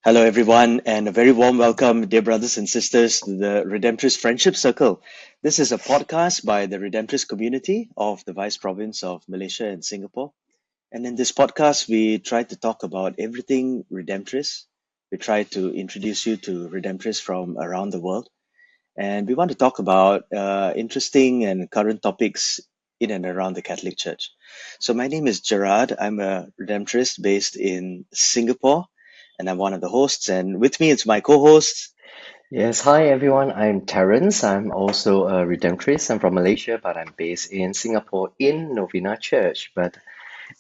Hello, everyone, and a very warm welcome, dear brothers and sisters, to the Redemptorist Friendship Circle. This is a podcast by the Redemptorist community of the Vice Province of Malaysia and Singapore. And in this podcast, we try to talk about everything Redemptorist. We try to introduce you to Redemptorists from around the world. And we want to talk about interesting and current topics in and around the Catholic Church. So, my name is Gerard. I'm a Redemptorist based in Singapore, and I'm one of the hosts. And with me, it's my co host. Yes, hi everyone. I'm Terence. I'm also a Redemptorist. I'm from Malaysia, but I'm based in Singapore in Novena Church. But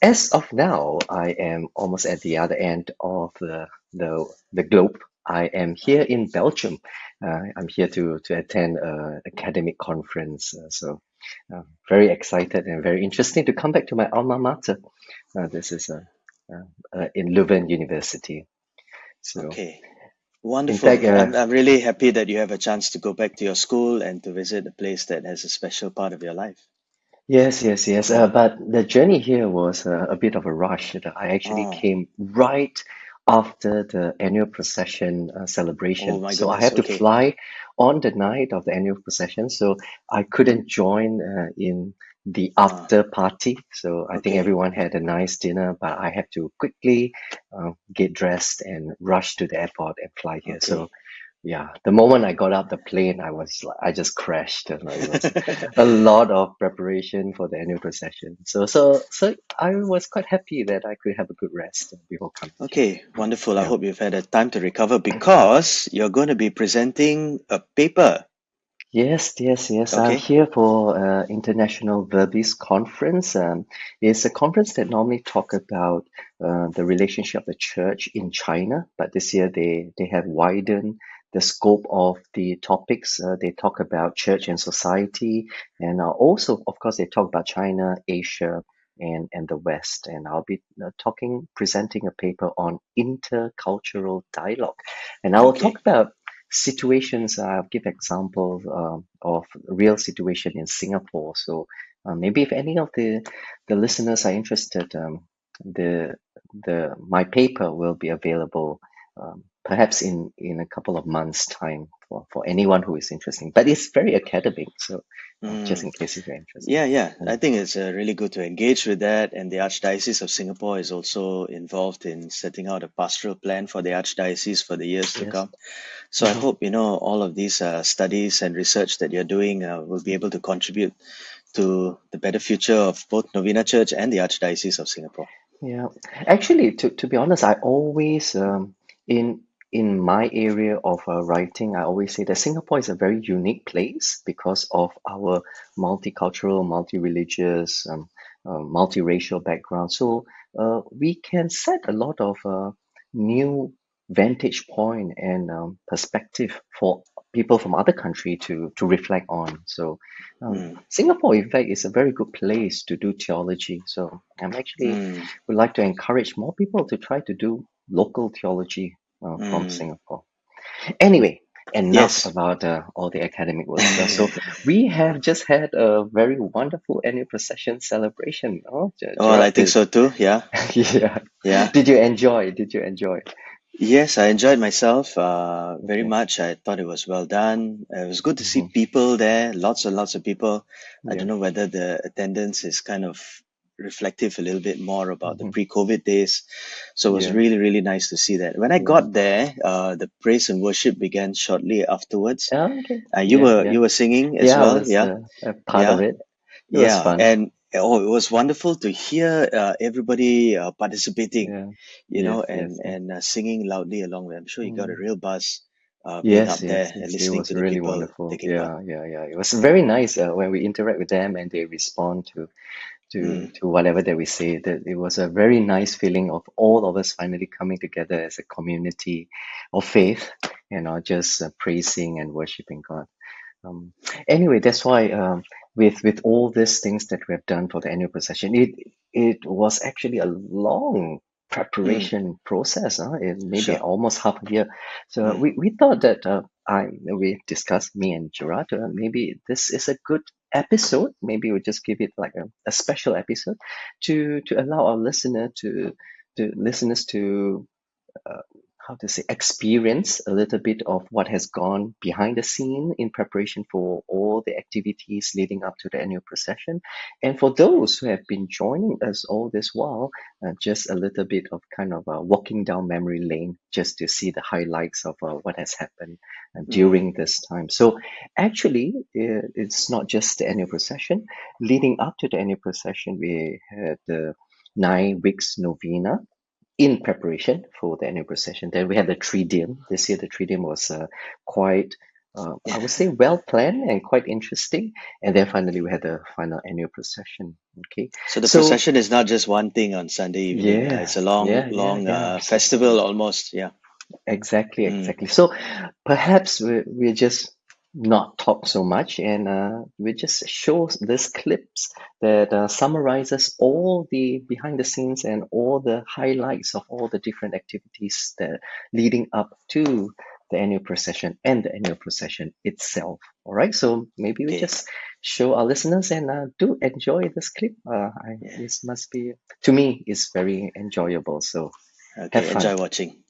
as of now, I am almost at the other end of the globe. I am here in Belgium. I'm here to attend an academic conference. Very excited and very interesting to come back to my alma mater. This is in Leuven University. So, Okay, in fact, wonderful. I'm really happy that you have a chance to go back to your school and to visit a place that has a special part of your life. yes. Yeah. But the journey here was a bit of a rush. I actually Oh, came right after the annual procession oh celebration. my So I goodness. had to Okay. fly on the night of the annual procession. So I couldn't join in the Ah, after party. So I think okay. everyone had a nice dinner, but I had to quickly get dressed and rush to the airport and fly here. So Okay. yeah, the moment I got out the plane, I just crashed. You know, it was a lot of preparation for the annual procession. So I was quite happy that I could have a good rest before coming here. Okay, wonderful. I Yeah. hope you've had a time to recover because you're going to be presenting a paper. Yes. I'm Okay. here for International Verbis Conference. It's a conference that normally talk about the relationship of the church in China, but this year they have widened the scope of the topics. They talk about church and society, and also, of course, they talk about China, Asia, and the West. And I'll be presenting a paper on intercultural dialogue, and I will talk Okay. about situations. I'll give examples of real situation in Singapore. So maybe if any of the listeners are interested, the the my paper will be available perhaps in a couple of months' time for anyone who is interested. But it's very academic, so just Mm. in case if you're interested. Yeah. I Mm. think it's really good to engage with that. And the Archdiocese of Singapore is also involved in setting out a pastoral plan for the Archdiocese for the years to Yes. come. So I Hmm. hope, all of these studies and research that you're doing will be able to contribute to the better future of both Novena Church and the Archdiocese of Singapore. Yeah, actually, to be honest, I always in in my area of writing, I always say that Singapore is a very unique place because of our multicultural, multi-religious, multiracial background. So we can set a lot of new vantage point and perspective for people from other country to reflect on. So Mm, Singapore, in fact, is a very good place to do theology. So I'm actually mm, would like to encourage more people to try to do local theology from mm. Singapore. Anyway, enough Yes. about all the academic work stuff. So we have just had a very wonderful annual procession celebration. Oh, Well, I Gerard, think so too. Yeah. yeah. Yeah. Did you enjoy? Did you enjoy? Yes, I enjoyed myself very Okay. much. I thought it was well done. It was good to see Hmm. people there, lots and lots of people. I don't Yeah. know whether the attendance is kind of reflective a little bit more about the Hmm. pre-COVID days. So it was Yeah. really, really nice to see that. When I Yeah. got there, the praise and worship began shortly afterwards. Okay. You Yeah. were Yeah. you were singing as Yeah. I well, was yeah, a part of yeah. it. It was Yeah, fun. and it was wonderful to hear everybody participating, Yeah. Yes. Yes. singing loudly along with. I'm sure you got a Mm. real buzz being Yes, up there and It listening was to the really people wonderful. taking part. Yeah. It was very nice when we interact with them and they respond Mm, to whatever that we say. That it was a very nice feeling of all of us finally coming together as a community of faith and not just praising and worshiping God. Um, anyway, that's why with all these things that we have done for the annual procession, it was actually a long mm, preparation process. It maybe sure. almost half a year. So Mm, we thought that we discussed, me and Gerard, maybe this is a good episode. Maybe we just give it like a special episode to allow our listeners to uh, how to say, experience a little bit of what has gone behind the scene in preparation for all the activities leading up to the annual procession. And for those who have been joining us all this while, just a little bit of kind of walking down memory lane just to see the highlights of what has happened during this time. So actually, it's not just the annual procession. Leading up to the annual procession, we had the 9 weeks novena in preparation for the annual procession. Then we had the Triduum. This year, the Triduum was quite, I would say, well planned and quite interesting. And then finally, we had the final annual procession. Okay, So the so procession is not just one thing on Sunday evening. It's yeah, a long, yeah, yeah, long yeah, festival almost. Yeah. exactly, Mm. exactly. So perhaps we just not talk so much and we just show these clips that summarizes all the behind the scenes and all the highlights of all the different activities that leading up to the annual procession and the annual procession itself. All right, so maybe we Okay. just show our listeners and do enjoy this clip. Yeah. This must be, to me, is very enjoyable. So have Okay. fun. Enjoy watching.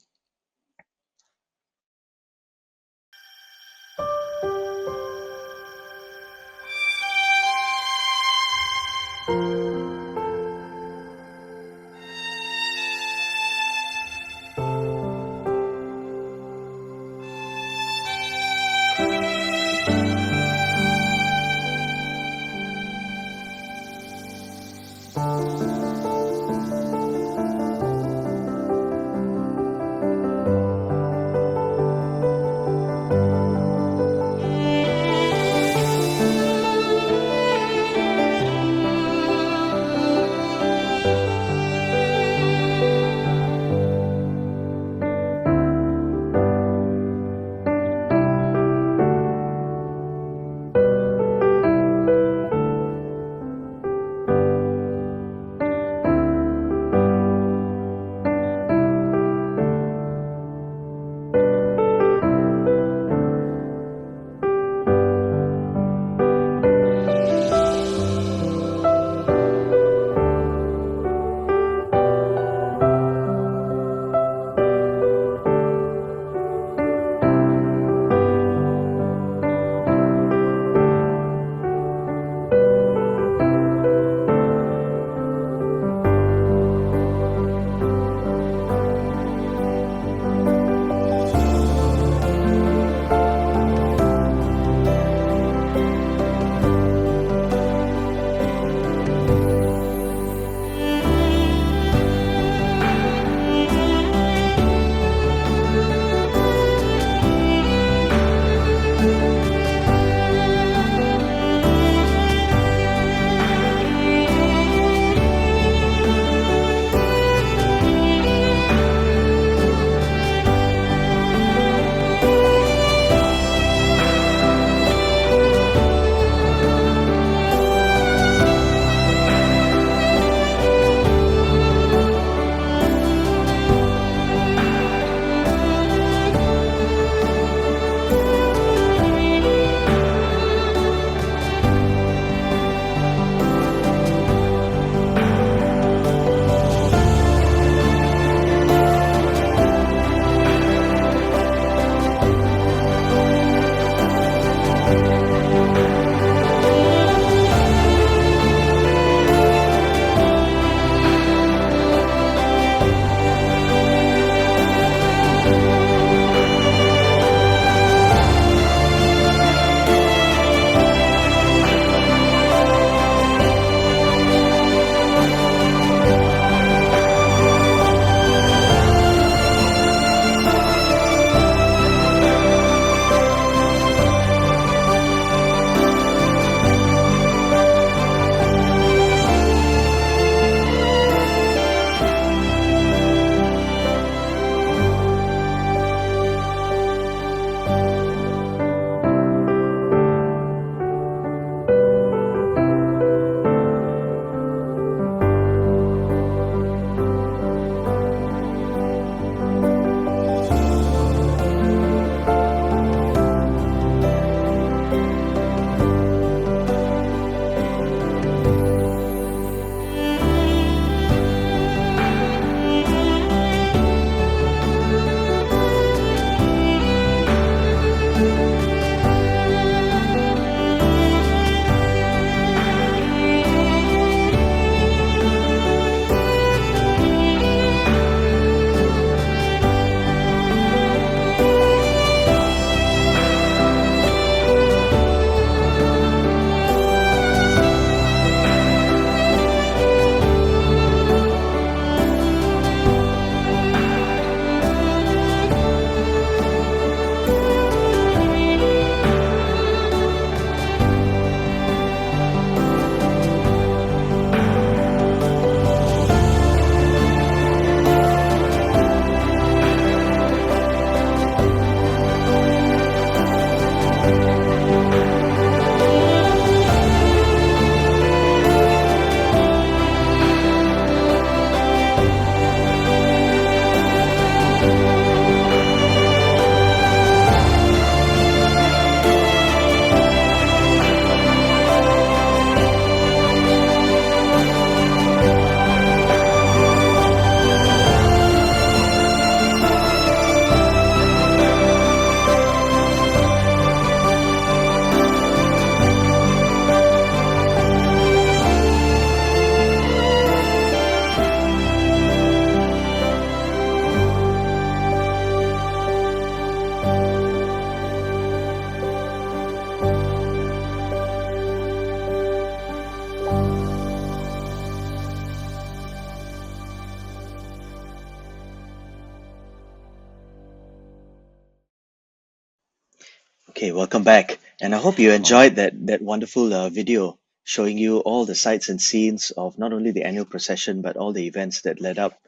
Okay, welcome back. And I hope you Oh, enjoyed that wonderful video showing you all the sights and scenes of not only the annual procession but all the events that led up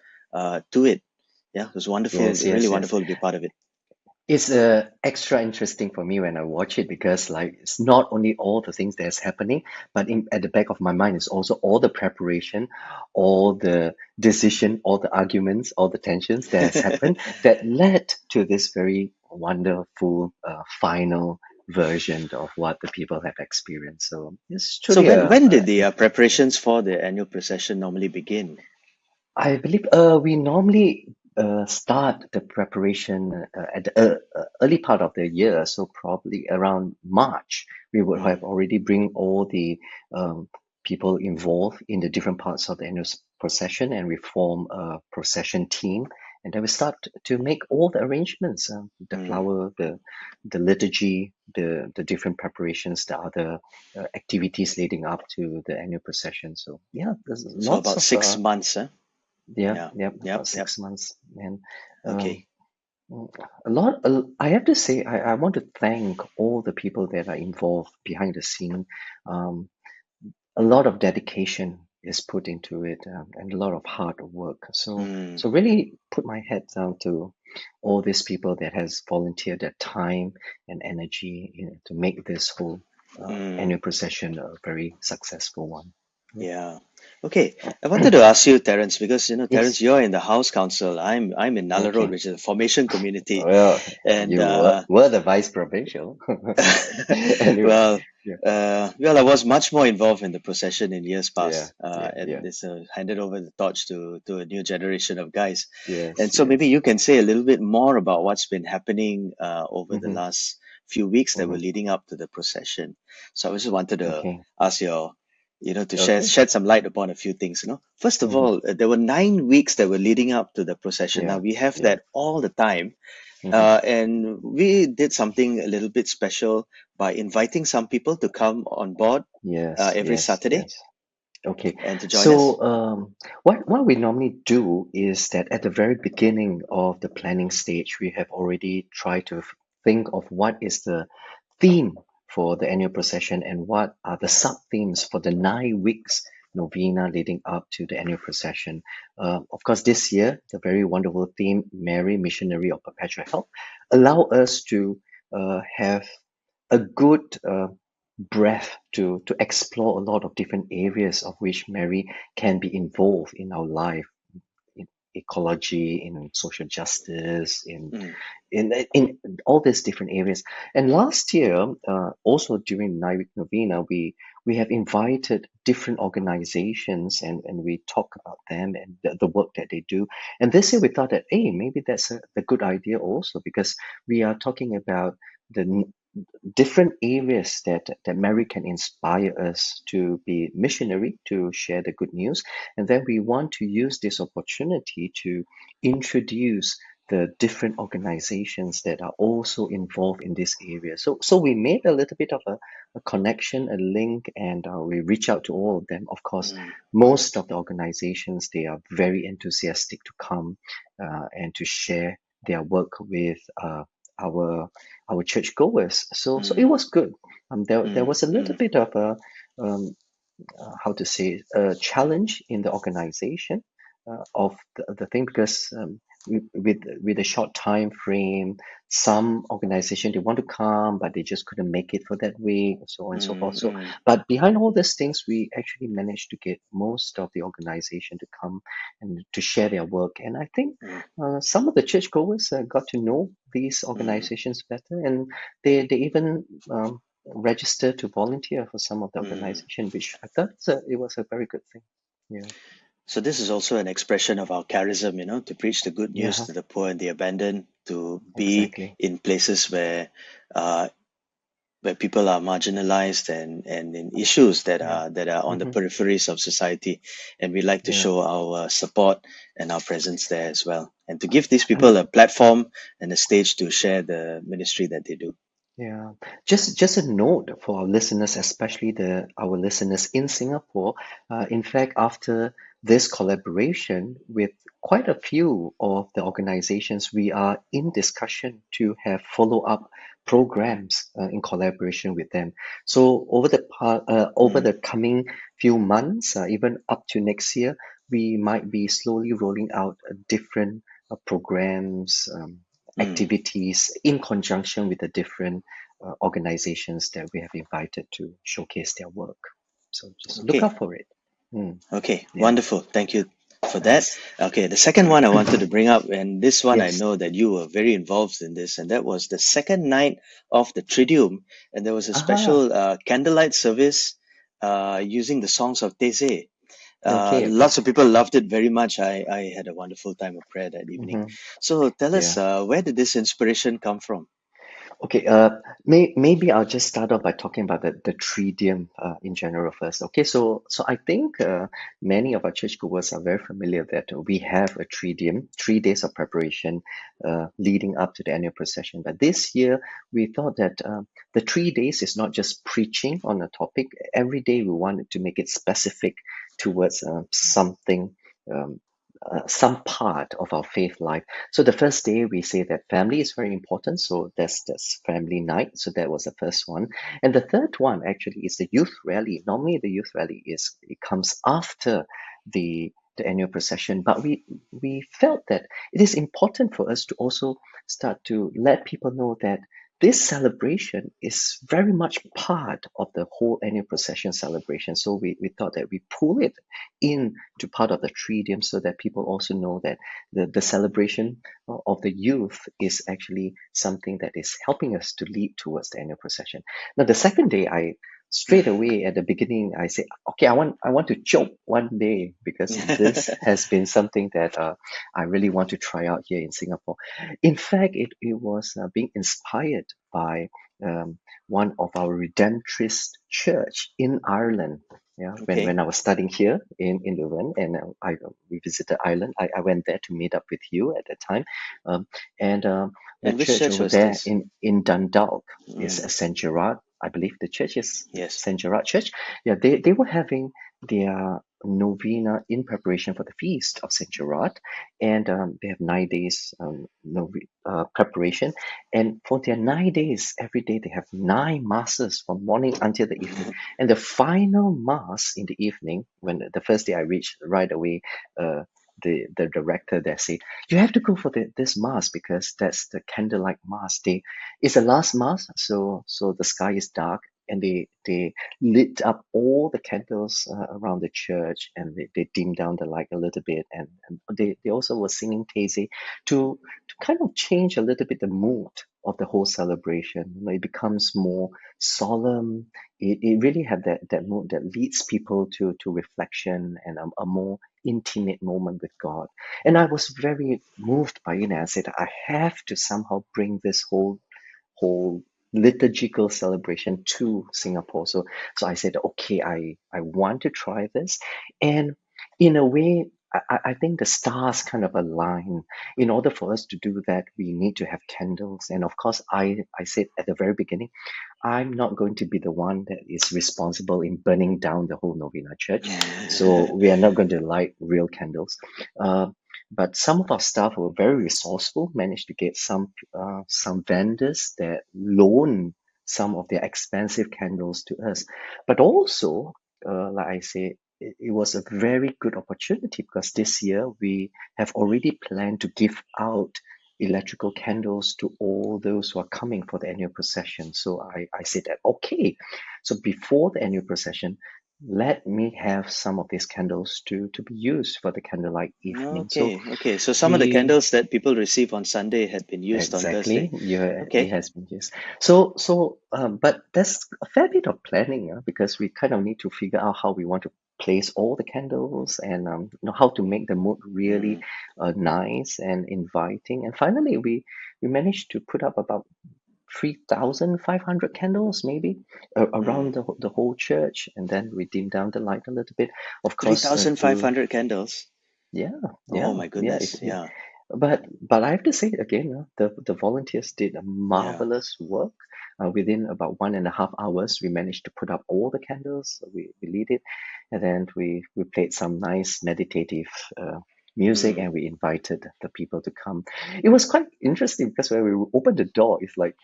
to it. Yeah, it was wonderful, yes, really yes, yes. wonderful to be part of it. It's extra interesting for me when I watch it because like it's not only all the things that's happening, but at the back of my mind is also all the preparation, all the decision, all the arguments, all the tensions that has happened that led to this very wonderful final version of what the people have experienced. So it's So truly when a did the preparations for the annual procession normally begin? I believe we normally start the preparation at the early part of the year, so probably around March, we would have Mm, already bring all the people involved in the different parts of the annual procession, and we form a procession team, and then we start to make all the arrangements, the mm. flower, the liturgy, the different preparations, the other activities leading up to the annual procession. So yeah, there's So lots about of 6 months, huh? yeah, Yeah, yeah, yep, about yep. 6 months. And um, Okay. I have to say, I want to thank all the people that are involved behind the scene. Um, a lot of dedication is put into it, and a lot of hard work. Mm, So really put my head down to all these people that has volunteered their time and energy, to make this whole mm. annual procession a very successful one. Yeah. Yeah. Okay. I wanted to ask you, Terence, because Terence, Yes. you're in the House Council. I'm in Nalla Road, Okay. which is a formation community, Well, and you were the vice provincial. Anyway, well, yeah, I was much more involved in the procession in years yeah, past, yeah, yeah. and this handed over the torch to a new generation of guys. Yes, And so maybe yes. you can say a little bit more about what's been happening over the Mm-hmm, last few weeks that were mm-hmm. leading up to the procession. So I just wanted to Okay, ask your, to okay. shed some light upon a few things. First of Mm-hmm. all, there were 9 weeks that were leading up to the procession. Now Yeah, we have yeah. that all the time, Mm-hmm. and we did something a little bit special by inviting some people to come on board Yes, every yes, Saturday yes. Okay. and to join us. So, what we normally do is that at the very beginning of the planning stage, we have already tried to think of what is the theme for the annual procession and what are the sub themes for the 9 weeks novena leading up to the annual procession. Of course, this year, the very wonderful theme, Mary, Missionary of Perpetual Help, allow us to have a good breadth to explore a lot of different areas of which Mary can be involved in our life, in ecology, in social justice, Mm, in all these different areas. And last year, also during Night Week Novena, we have invited different organizations, and we talk about them and the work that they do. And this year we thought that, hey, maybe that's a good idea also because we are talking about the different areas that Mary can inspire us to be missionary, to share the good news. And then we want to use this opportunity to introduce the different organizations that are also involved in this area. So we made a little bit of a connection, a link, and we reach out to all of them. Of course, mm, most of the organizations, they are very enthusiastic to come and to share their work with our our churchgoers. So it mm, was good. There mm, was a little mm, bit of a um, how to say a challenge in the organization of the thing because with a short time frame, some organization they want to come but they just couldn't make it for that week, so on and so forth. mm, So, mm, but behind all these things, we actually managed to get most of the organization to come and to share their work. And I think mm, some of the churchgoers got to know these mm, organizations better, and they even register to volunteer for some of the mm. organization, which I thought it was a very good thing. Yeah, So this is also an expression of our charism, to preach the good news yeah, to the poor and the abandoned, to be exactly. in places uh, where people are marginalized and in issues Yeah, that are on the hmm, peripheries of society, and we like to yeah. show our support and our presence there as well, and to give these I mean, people a platform and a stage to share the ministry that they do. yeah. Just a note for our listeners, especially the our listeners in Singapore. In fact, after this collaboration with quite a few of the organizations, we are in discussion to have follow-up programs in collaboration with them. So over Mm, the coming few months, even up to next year, we might be slowly rolling out different programs, mm. activities in conjunction with the different organizations that we have invited to showcase their work. So just look Okay. out for it. Mm, Okay, yeah. wonderful. Thank you for that. Yes. Okay, the second one I wanted to bring up, and this one I Yes. know that you were very involved in this, and that was the second night of the Triduum, and there was a Ah. special candlelight service using the songs of Taizé. Okay. Okay. Lots of people loved it very much. I had a wonderful time of prayer that evening. Hmm. So tell us, Yeah. where did this inspiration come from? Okay, maybe I'll just start off by talking about the Triduum in general first. Okay, so I think many of our churchgoers are very familiar that we have a Triduum, 3 days of preparation leading up to the annual procession. But this year, we thought that the 3 days is not just preaching on a topic. Every day we wanted to make it specific towards something. Um, some part of our faith life. So the first day we say that family is very important. So that's family night. So that was the first one. And the third one actually is the youth rally. Normally the youth rally it comes after the annual procession, but we felt that it is important for us to also start to let people know that this celebration is very much part of the whole annual procession celebration. So we thought that we pull it in to part of the Triduum so that people also know that the celebration of the youth is actually something that is helping us to lead towards the annual procession. Now, the second day, I straight away at the beginning, I say, okay, I want to choke one day because this has been something that I really want to try out here in Singapore. In fact, it was being inspired by one of our Redemptorist church in Ireland. Yeah, Okay, when I was studying here in Leuven, and we visited Ireland, I went there to meet up with you at that time, um, and the and which church church over was there this? in Dundalk is Mm, Saint Gerard. I believe the church is yes. Saint Gerard Church. Yeah, they were having their novena in preparation for the feast of Saint Gerard, and they have 9 days preparation, and for their 9 days, every day they have 9 masses from morning until the evening. And the final mass in the evening, when the first day I reached right away, uh, the director there said, "You have to go for this mass because that's the candlelight mass. It's the last mass, so the sky is dark." And they lit up all the candles around the church, and they dimmed down the light a little bit, and they also were singing Taizé to kind of change a little bit the mood of the whole celebration. You know, it becomes more solemn. It really had that mood that leads people to reflection and a more intimate moment with God. And I was very moved by it, and I said, I have to somehow bring this whole liturgical celebration to Singapore. So I said, okay, I want to try this. And in a way, I think the stars kind of align. In order for us to do that, we need to have candles. And of course, I said at the very beginning, I'm not going to be the one that is responsible in burning down the whole Novena Church. So we are not going to light real candles. Uh, but some of our staff were very resourceful, managed to get some vendors that loan some of their expensive candles to us. But also, like I said, it was a very good opportunity because this year we have already planned to give out electrical candles to all those who are coming for the annual procession. So I said that, okay, so before the annual procession, let me have some of these candles to be used for the candlelight evening. So Okay, okay. So some of the we candles that people receive on Sunday had been used on exactly, Thursday. yeah, it Okay. has been used. So but there's a fair bit of planning, because we kind of need to figure out how we want to place all the candles and how to make the mood really Mm, nice and inviting. And finally, we managed to put up about 3,500 candles, maybe mm. around the whole church, and then we dim down the light a little bit. Of course, to 3,500 candles. yeah, Oh yeah, my yeah. goodness. Yeah, But I have to say again, the volunteers did a yeah. marvelous work. Within about 1.5 hours, we managed to put up all the candles. We lit it, and then we played some nice meditative music, Mm. and we invited the people to come. It was quite interesting because when we opened the door, it's like,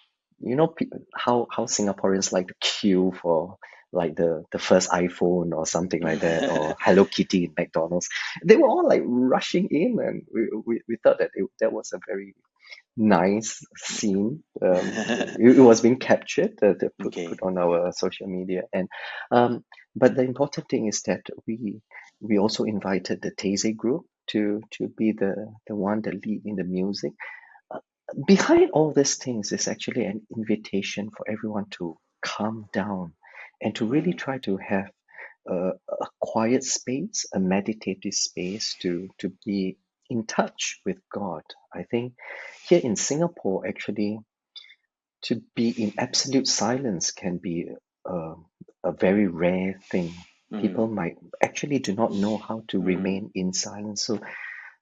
how Singaporeans like to queue for like the first iPhone or something like that, or Hello Kitty in McDonald's. They were all like rushing in, and we thought that that was a very nice scene. It was being captured, to put Okay. on our social media, and um, but the important thing is that we also invited the Taizé group to be the one that lead in the music. Uh, Behind all these things is actually an invitation for everyone to calm down and to really Mm. try to have a quiet space, a meditative space to be in touch with God. I think here in Singapore, actually, to be in absolute silence can be a, a very rare thing. Mm. People might actually do not know how to Mm. remain in silence.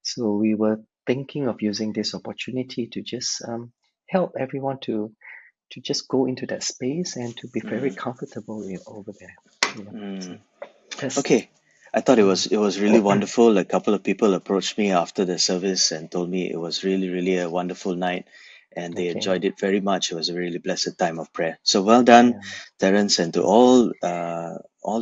So we were thinking of using this opportunity to just help everyone to just go into that space and to be very Mm. comfortable over there. Yeah. Mm. So that's Okay. I thought mm, it was really wonderful. A couple of people approached me after the service and told me it was really, really a wonderful night and they okay. enjoyed it very much. It was a really blessed time of prayer. So well done, Yeah. Terence, and to all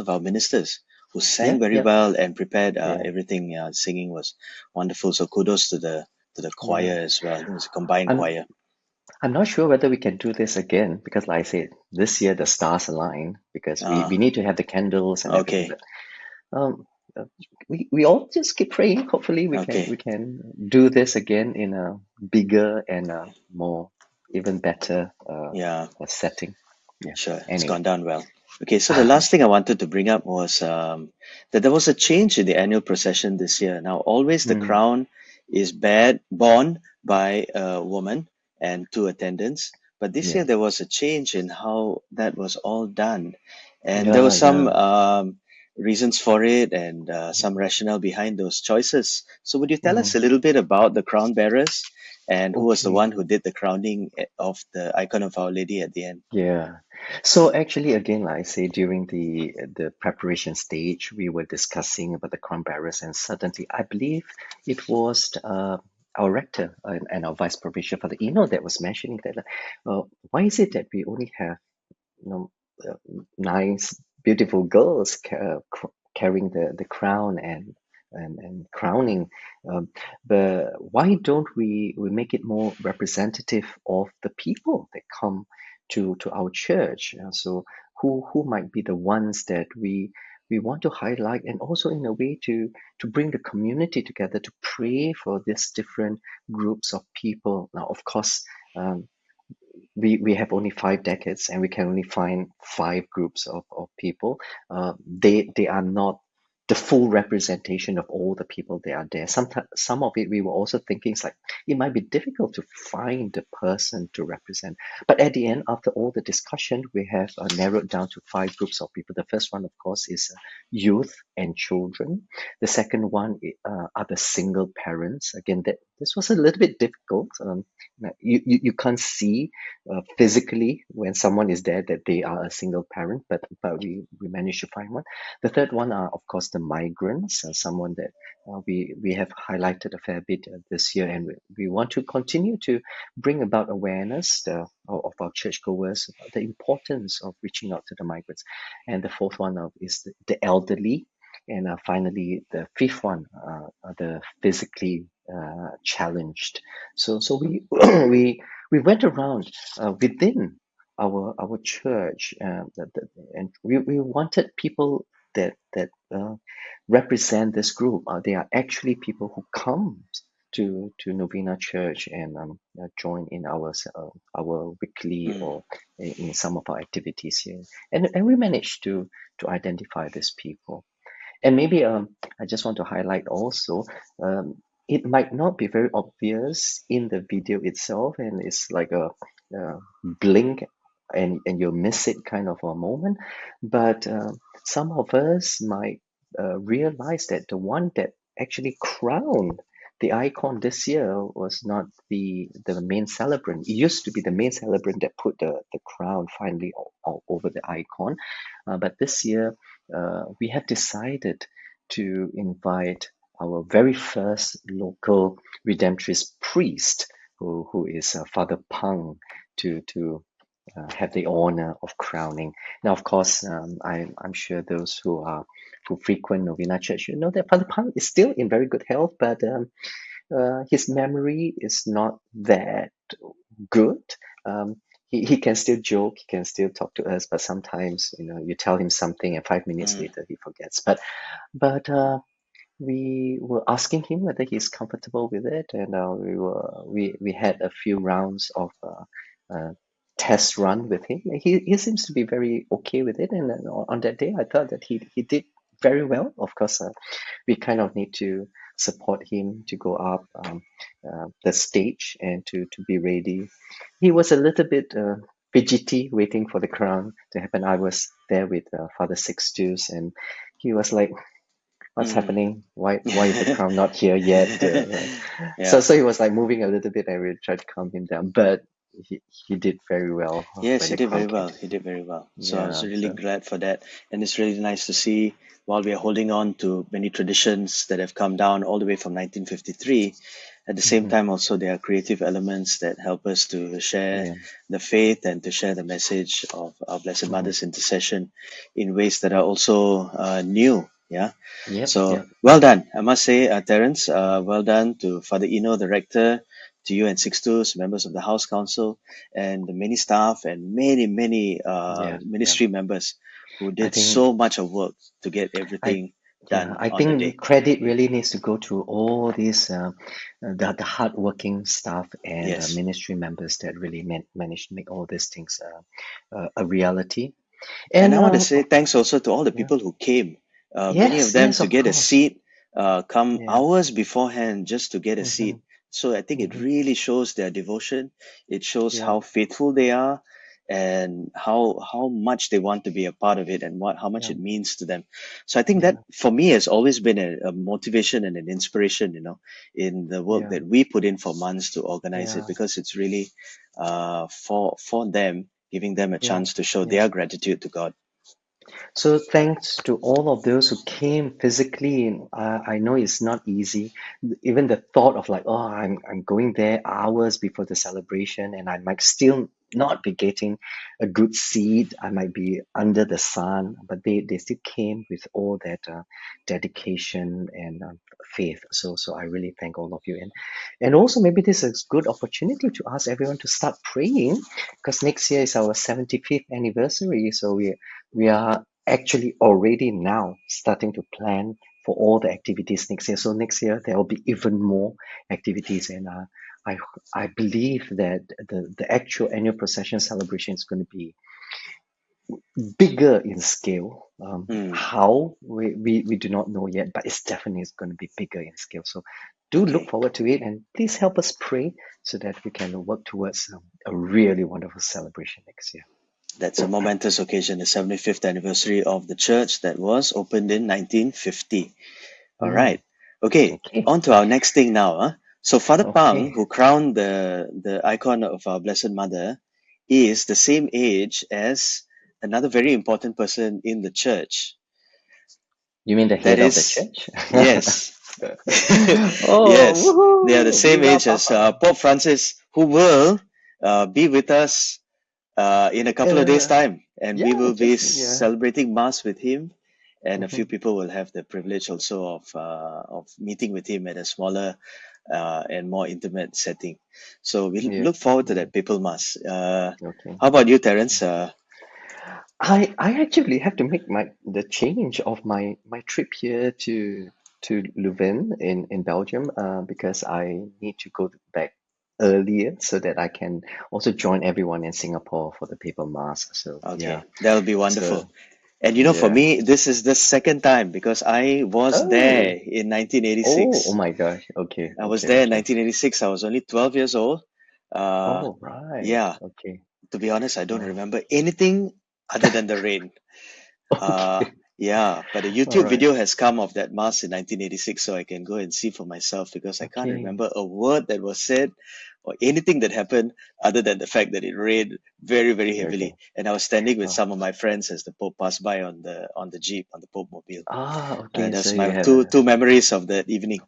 of our ministers who sang Yeah. very Yeah. well and prepared Yeah. everything. Singing was wonderful. So kudos to the Yeah. choir as well. It was a combined I'm choir. I'm not sure whether we can do this again because, like I said, this year the stars align because we Ah, need to have the candles and everything. okay, But um, we all just keep praying. Hopefully, okay, we can do this again in a bigger and a more even better yeah. setting. Yeah. Sure, it's Anyway. gone down well. Okay, so the last thing I wanted to bring up was that there was a change in the annual procession this year. Now, always the Mm, crown is borne by a woman and two attendants, but this year yeah. there was a change in how that was all done, and there Yeah. was some Yeah. reasons for it and some rationale behind those choices. So, would you tell us Mhm. a little bit about the crown bearers and who was the Okay. one who did the crowning of the icon of Our Lady at the end? Yeah. So actually, again, like I say, during the preparation stage, we were discussing about the crown bearers, and suddenly, I believe it was our rector and our vice provincial for the that was mentioning that, why is it that we only have, you know, uh, nice, beautiful girls carrying the crown and crowning, um, but why don't we make it more representative of the people that come to our church? So who might be the ones that we want to highlight, and also in a way to bring the community together to pray for these different groups of people. Now, of course, um, we have only 5 decades and we can only find five groups of people. They are not the full representation of all the people that are there. Sometimes some of it we were also thinking it's like it might be difficult to find the person to represent. But at the end, after all the discussion, we have narrowed down to five groups of people. The first one, of course, is youth and children. The second one are the single parents. Again, that this was a little bit difficult. You can't see physically when someone is there that they are a single parent, but we managed to find one. The third one are of course the migrants, someone that we have highlighted a fair bit this year, and we want to continue to bring about awareness of our churchgoers about the importance of reaching out to the migrants. And the fourth one is the elderly. And finally, the fifth one are the physically challenged. So we we went around within our church, and we wanted people that represent this group. They are actually people who come to Novena Church and join in our weekly Mm. or in some of our activities here, and we managed to identify these people. And maybe I just want to highlight also, it might not be very obvious in the video itself, and it's like a blink and you'll miss it kind of a moment. But some of us might realize that the one that actually crowned the icon this year was not the main celebrant. It used to be the main celebrant that put the crown finally all over the icon. But this year, we have decided to invite our very first local Redemptorist priest, who is Father Pang, to have the honor of crowning. Now, of course, I'm sure those who frequent Novena Church, you know that Father Pang is still in very good health, but his memory is not that good. He can still joke, he can still talk to us, but sometimes, you tell him something and 5 minutes Mm, later he forgets. But we were asking him whether he's comfortable with it, and we had a few rounds of test run with him. He seems to be very okay with it, and then on that day, I thought that he did very well. Of course, we kind of need to support him to go up the stage and to be ready. He was a little bit fidgety, waiting for the crown to happen. I was there with Father Sixtus, and he was like, what's mm. happening? Why is the crown not here yet? So Yeah. so he was like moving a little bit, and we tried to calm him down, but he did very well Yes, when he the did crown very came. well. He did very well. So I was Yeah, really so glad for that. And it's really nice to see while we are holding on to many traditions that have come down all the way from 1953, at the same mhm, time, also there are creative elements that help us to share yeah, the faith and to share the message of our Blessed mhm, Mother's intercession in ways that are also new. Yeah. yep, So yep, well done, I must say, Terence. Well done to Father Eno, the rector, to you and Sixtus, members of the House Council, and the many staff and many yeah, yeah. ministry members who I did think so much of work to get I everything yeah, done I on the think day. credit really needs to go to all these the hardworking staff and Yes. ministry members that really managed to make all these things a reality. And And I want to say thanks also to all the yeah, people who came. Many of yes, them yes, to of get a course. seat, come Yeah. hours beforehand just to get a Hmm. seat. So I think it Hmm. really shows their devotion. It shows Yeah, how faithful they are and how much they want to be a part of it and how much yeah, it means to them. So I think that yeah, for me has always been a motivation and an inspiration, in the work yeah, that we put in for months to organize it yeah, because it's really for them, giving them a yeah, chance to show yeah. their gratitude to God. So thanks to all of those who came physically. I know it's not easy. Even the thought of like, oh, I'm going there hours before the celebration, and I might still not be getting a good seat. I might be under the sun, but they still came with all that dedication and faith. So I really thank all of you, and also maybe this is a good opportunity to ask everyone to start praying, because next year is our 75th anniversary. So we are actually already now starting to plan for all the activities next year. So next year there will be even more activities, and I I believe that the actual annual procession celebration is going to be bigger in scale. Mm, How we do not know yet, but it's definitely going to be bigger in scale. So do look okay. forward to it, and please help us pray so that we can work towards a really wonderful celebration next year. That's a momentous occasion, the 75th anniversary of the church that was opened in 1950. All Mm, right. Okay, okay, on to our next thing now. So Father Pang, okay. who crowned the icon of our Blessed Mother, is the same age as another very important person in the church. You mean the That head of the is, church? yes, Oh, yes, they are the woohoo! same Viva age as Papa! Pope Francis, who will be with us in a couple of days' Uh, time, and we yeah, will be just yeah. celebrating Mass with him. And a few Mhm. people will have the privilege also of meeting with him at a smaller and more intimate setting. So we Yeah. look forward to Mm, that Papal Mass. okay. How about you, Terence? I actually have to make the change of my trip here to Leuven in Belgium because I need to go back earlier so that I can also join everyone in Singapore for the paper mass. So yeah. Okay, that'll be So wonderful. And for yeah. me, this is the second time because I was there Oh. in Oh 1986. my gosh. Okay. I was Okay. there in Okay. 1986. I was only 12 years old. Uh, Oh right. yeah, Okay. to be honest, I don't Right. remember anything other than the rain. Uh, Okay. yeah, but a All YouTube right. video has come of that mass in 1986, so I can go and see for myself because I can't Okay. remember a word that was said, or anything that happened other than the fact that it rained very, very Okay. heavily. And I was standing with Oh. some of my friends as the Pope passed by on the Jeep, on the Pope mobile. Okay. So That's you my had two a memories of that evening.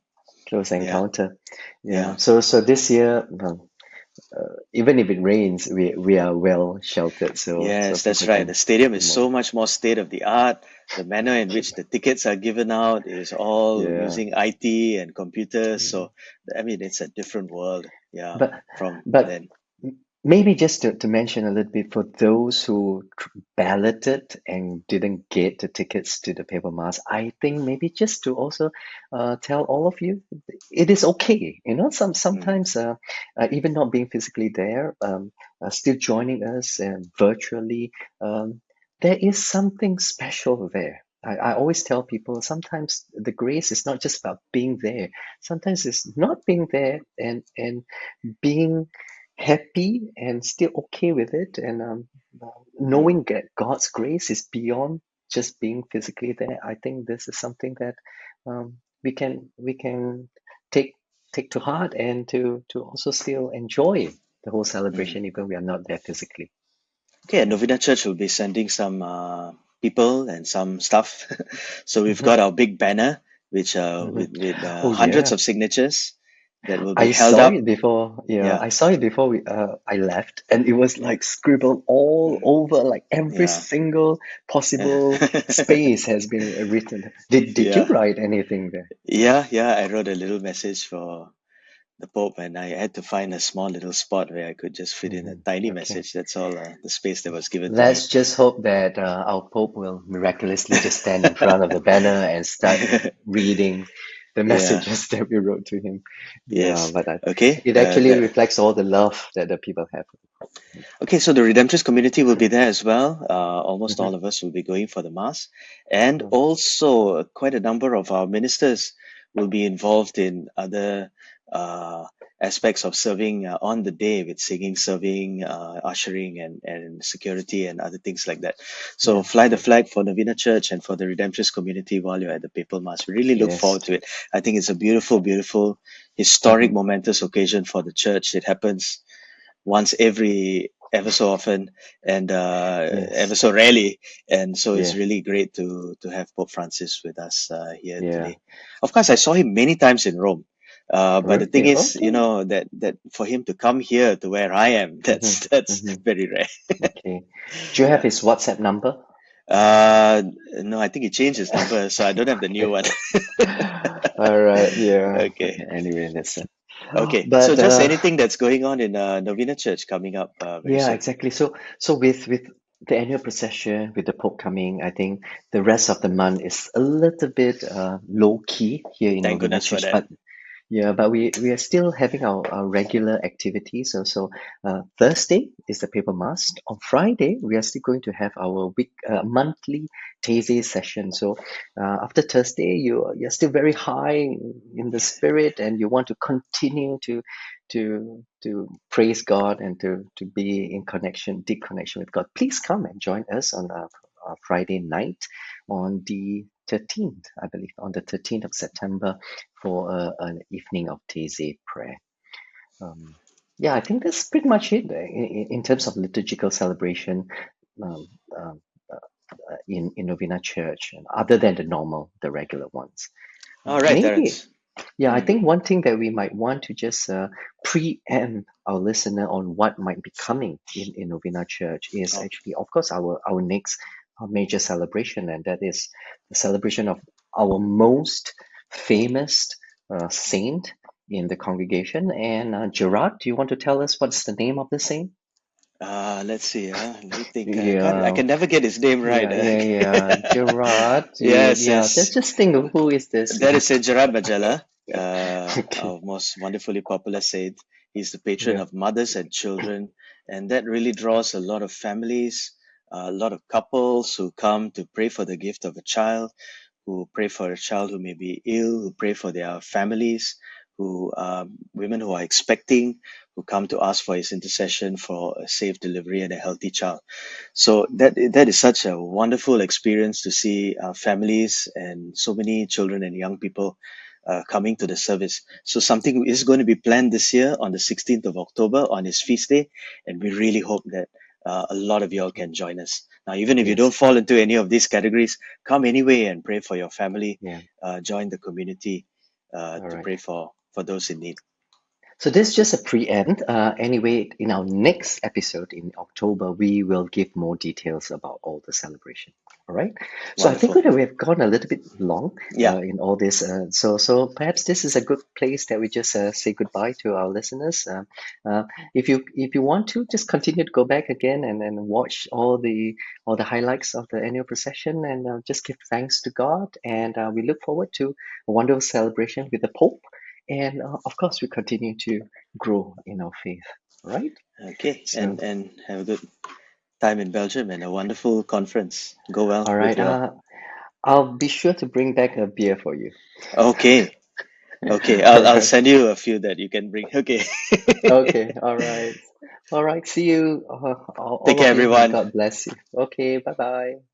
close Yeah, encounter. Yeah. yeah. So this year, well, even if it rains, we are well sheltered, so Yes, that's people right. can The stadium do is more. so much more state of the art. The manner in which the tickets are given out is all Yeah. using IT and computers. Mm. So, I mean, it's a different world. Yeah, But from but then. maybe just to mention a little bit for those who balloted and didn't get the tickets to the paper mass, I think maybe just to also tell all of you, it is okay. You know, Mm, sometimes even not being physically there, still joining us virtually, um, there is something special there. I always tell people sometimes the grace is not just about being there. Sometimes it's not being there and being happy and still okay with it, and mm, knowing that God's grace is beyond just being physically there. I think this is something that we can take take to heart, and to also still enjoy the whole mm. celebration even we are not there physically. Okay, Novena Church will be sending some people and some stuff. So we've Hmm. got our big banner, which Hmm. with Oh hundreds yeah, of signatures that will be I held saw up. it before. Yeah, Yeah, I saw it before I left, and it was like scribbled all mm, over, like every yeah, single possible space has been written. Did you yeah, write anything there? yeah. I wrote a little message for the Pope, and I had to find a small little spot where I could just fit in a tiny Okay. message. That's all the space that was given to me. Let's just hope that our Pope will miraculously just stand in front of the banner and start reading the Yeah, messages that we wrote to him. Yeah, yes. but Okay, it actually that reflects all the love that the people have. Okay, so the Redemptorist community will be there as well. Almost Mhm. all of us will be going for the Mass. And Um, also, quite a number of our ministers will be involved in other uh, aspects of serving on the day with singing, serving, ushering, and security and other things like that. So, yeah, fly the yeah. flag for Novena Church and for the Redemptorist community while you're at the Papal Mass. We really look Yes. forward to it. I think it's a beautiful, beautiful, historic, Mhm. momentous occasion for the church. It happens once every ever so often and ever Yes. so rarely, and so it's Yeah. really great to have Pope Francis with us here Yeah. today. Of course, I saw him many times in Rome, but the thing Really? is, Okay. that for him to come here to where I am, Mm-hmm. that's Mm-hmm. very rare. Okay. Do you have Yeah. his WhatsApp number? Uh, no, I think he changed his number, so I don't have the new Okay. one. All right. Yeah. Okay. Anyway, that's it. Okay. So But just anything that's going on in Novena Church coming up very yeah, soon. exactly. So with the annual procession, with the Pope coming, I think the rest of the month is a little bit low key here in Thank Novena goodness for Church, that. but yeah, but we are still having our regular activities. And so Thursday is the paper mass. On Friday, we are still going to have our monthly Taizé session. So after Thursday, you're still very high in the spirit, and you want to continue to praise God and to be in connection, deep connection with God. Please come and join us on Friday night on the 13th, I believe, on the 13th of September for an evening of Taizé prayer. Um, yeah, I think that's pretty much it in terms of liturgical celebration um, um, in Novena Church, and other than the normal, the regular ones. All right, Maybe, Terence. yeah, I Hmm. think one thing that we might want to just preempt our listener on what might be coming in Novena Church is Oh, actually, of course, our next major celebration, and that is the celebration of our most famous saint in the congregation. And Gerard, do you want to tell us what's the name of the saint? let's see. Let me think. I Yeah, can never get his name right. yeah. Gerard, Yes, yeah. yes. Just think of who is this? That is Saint Gerard Majella, Okay. our most wonderfully popular saint. He's the patron Yeah. of mothers and children, and that really draws a lot of families, a lot of couples who come to pray for the gift of a child, who pray for a child who may be ill, who pray for their families, who women who are expecting, who come to ask for his intercession for a safe delivery and a healthy child. So that is such a wonderful experience to see families and so many children and young people coming to the service. So something is going to be planned this year on the 16th of October on his feast day, and we really hope that a lot of y'all can join us. Now, even if you don't Yes. fall into any of these categories, come anyway and pray for your family. Yeah. Join the community All to right. pray for those in need. So this is just a preempt. Anyway, in our next episode in October, we will give more details about all the celebration. All right. So I think Wonderful. that we have gone a little bit long Yeah. in all this. So perhaps this is a good place that we just say goodbye to our listeners. If you want to, just continue to go back again and watch all the highlights of the annual procession and just give thanks to God. And we look forward to a wonderful celebration with the Pope. And of course, we continue to grow in our faith, right? Okay. So, And have a good time in Belgium and a wonderful conference. Go well all with right, your. I'll be sure to bring back a beer for you. Okay. Okay. All I'll right. send you a few that you can bring. Okay. Okay. All right. All right. See you, Take all care, of you. May everyone. God bless you. Okay. Bye bye.